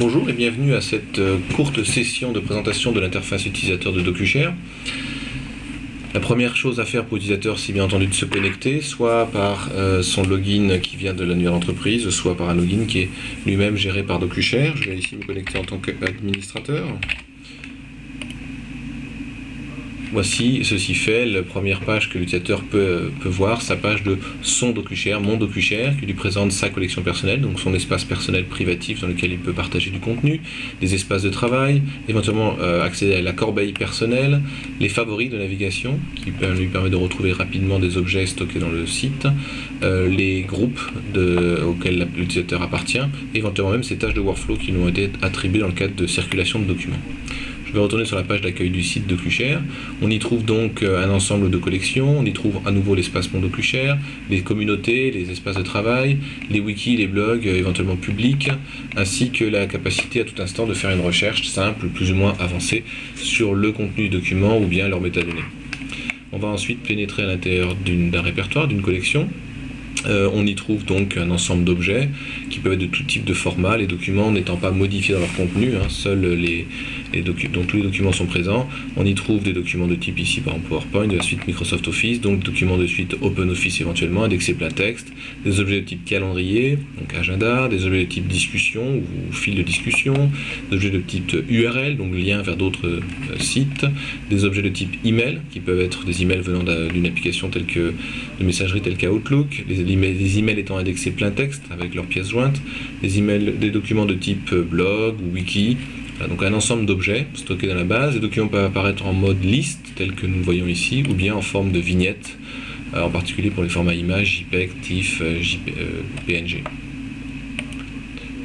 Bonjour et bienvenue à cette courte session de présentation de l'interface utilisateur de DocuShare. La première chose à faire pour l'utilisateur, c'est bien entendu de se connecter, soit par son login qui vient de l'annuaire d'entreprise, soit par un login qui est lui-même géré par DocuShare. Je vais ici me connecter en tant qu'administrateur. Voici, ceci fait, la première page que l'utilisateur peut voir, sa page de son DocuShare, mon DocuShare, qui lui présente sa collection personnelle, donc son espace personnel privatif dans lequel il peut partager du contenu, des espaces de travail, éventuellement accéder à la corbeille personnelle, les favoris de navigation, qui lui permet de retrouver rapidement des objets stockés dans le site, les groupes auxquels l'utilisateur appartient, et éventuellement même ses tâches de workflow qui lui ont été attribuées dans le cadre de circulation de documents. Je vais retourner sur la page d'accueil du site DocuShare. On y trouve donc un ensemble de collections, on y trouve à nouveau l'espace Mon DocuShare, les communautés, les espaces de travail, les wikis, les blogs éventuellement publics, ainsi que la capacité à tout instant de faire une recherche simple, plus ou moins avancée, sur le contenu du document ou bien leurs métadonnées. On va ensuite pénétrer à l'intérieur d'un répertoire, d'une collection. On y trouve donc un ensemble d'objets qui peuvent être de tout type de format, les documents n'étant pas modifiés dans leur contenu, seuls donc tous les documents sont présents. On y trouve des documents de type ici par exemple PowerPoint, de la suite Microsoft Office, donc documents de suite OpenOffice éventuellement, indexés plein texte, des objets de type calendrier, donc agenda, des objets de type discussion ou fil de discussion, des objets de type URL, donc lien vers d'autres sites, des objets de type email, qui peuvent être des emails venant d'une application telle que de messagerie telle qu'Outlook, les emails étant indexés plein texte avec leurs pièces jointes, des documents de type blog ou wiki, donc un ensemble d'objets stockés dans la base. Les documents peuvent apparaître en mode liste, tel que nous le voyons ici, ou bien en forme de vignette, en particulier pour les formats images, JPEG, TIFF, PNG.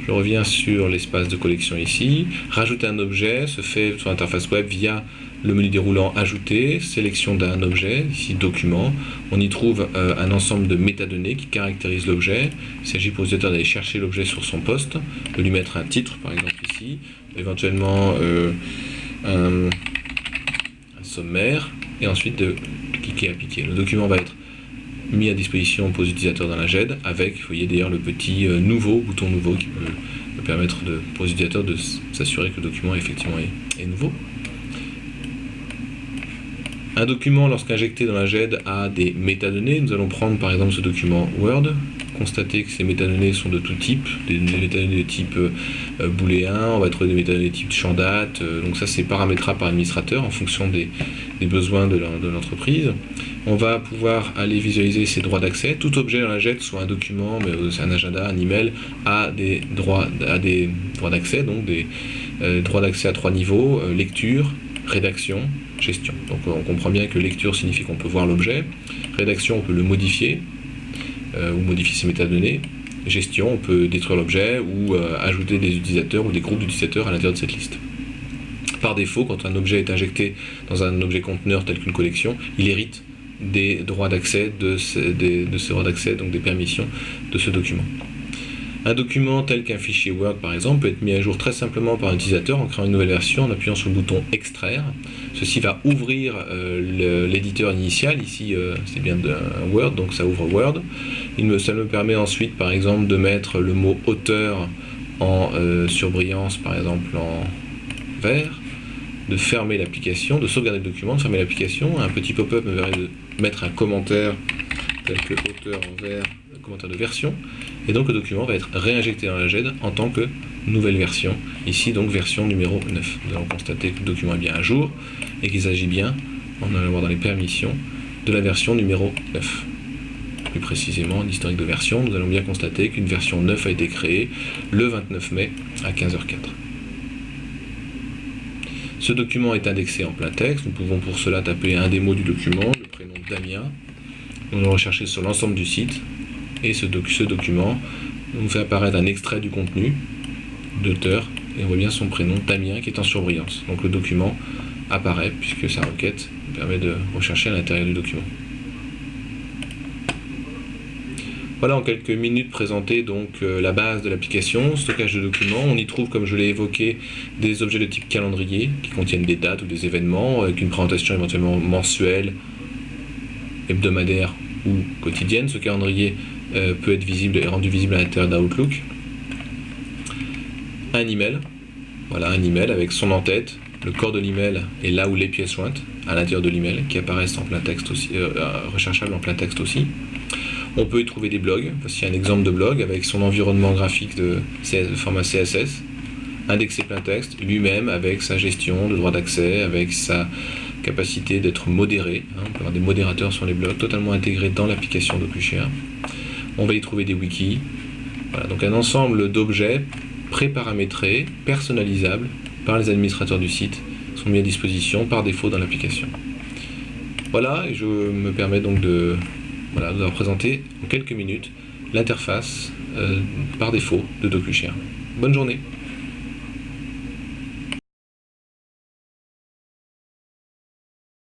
Je reviens sur l'espace de collection ici. Rajouter un objet se fait sur l'interface web via le menu déroulant Ajouter, sélection d'un objet, ici Document. On y trouve un ensemble de métadonnées qui caractérisent l'objet. Il s'agit pour l'utilisateur d'aller chercher l'objet sur son poste, de lui mettre un titre par exemple ici, éventuellement un sommaire, et ensuite de cliquer Appliquer. Le document va être mis à disposition pour les utilisateurs dans la GED avec, vous voyez d'ailleurs, le petit bouton nouveau qui peut permettre pour les utilisateurs de s'assurer que le document effectivement est nouveau. Un document, lorsqu'injecté dans la GED, a des métadonnées. Nous allons prendre par exemple ce document Word, constater que ces métadonnées sont de tout type, des métadonnées de type booléen, on va trouver des métadonnées de type champ date, donc ça c'est paramétrable par l'administrateur en fonction des besoins de l'entreprise. On va pouvoir aller visualiser ses droits d'accès. Tout objet dans la GED, soit un document, mais un agenda, un email, a des droits d'accès, donc des droits d'accès à 3 niveaux, lecture, rédaction, gestion. Donc on comprend bien que lecture signifie qu'on peut voir l'objet, rédaction on peut le modifier, ou modifier ses métadonnées, gestion on peut détruire l'objet ou ajouter des utilisateurs ou des groupes d'utilisateurs à l'intérieur de cette liste. Par défaut, quand un objet est injecté dans un objet conteneur tel qu'une collection, il hérite des droits d'accès, de ces droits d'accès, donc des permissions de ce document. Un document tel qu'un fichier Word par exemple peut être mis à jour très simplement par un utilisateur en créant une nouvelle version en appuyant sur le bouton Extraire. Ceci va ouvrir l'éditeur initial, ici c'est bien un Word, donc ça ouvre Word. Ça me permet ensuite par exemple de mettre le mot auteur en surbrillance par exemple en vert, de fermer l'application, de sauvegarder le document, de fermer l'application. Un petit pop-up me permet de mettre un commentaire tel que auteur en vert, commentaire de version, et donc le document va être réinjecté dans la GED en tant que nouvelle version, ici donc version numéro 9. Nous allons constater que le document est bien à jour et qu'il s'agit bien, on va voir dans les permissions, de la version numéro 9. Plus précisément, en historique de version, nous allons bien constater qu'une version 9 a été créée le 29 mai à 15h04. Ce document est indexé en plein texte, nous pouvons pour cela taper un des mots du document, le prénom Damien, nous allons rechercher sur l'ensemble du site, et ce document nous fait apparaître un extrait du contenu d'auteur, et on voit bien son prénom Damien qui est en surbrillance. Donc le document apparaît puisque sa requête permet de rechercher à l'intérieur du document. Voilà en quelques minutes présenté donc la base de l'application, stockage de documents. On y trouve, comme je l'ai évoqué, des objets de type calendrier qui contiennent des dates ou des événements avec une présentation éventuellement mensuelle, hebdomadaire ou quotidienne. Ce calendrier peut être visible et rendu visible à l'intérieur d'Outlook. un email. Voilà, un email avec son en-tête, le corps de l'email et là où les pièces jointes à l'intérieur de l'email qui apparaissent en plein texte aussi, recherchables en plein texte aussi. On peut y trouver des blogs. Voici un exemple de blog avec son environnement graphique de format CSS, indexé plein texte, lui-même avec sa gestion de droit d'accès, avec sa capacité d'être modéré. On peut avoir des modérateurs sur les blogs totalement intégrés dans l'application DocuShare. On va y trouver des wikis. Voilà, donc un ensemble d'objets pré-paramétrés, personnalisables par les administrateurs du site, sont mis à disposition par défaut dans l'application. Voilà, et je me permets donc de vous présenter en quelques minutes l'interface par défaut de DocuShare. Bonne journée.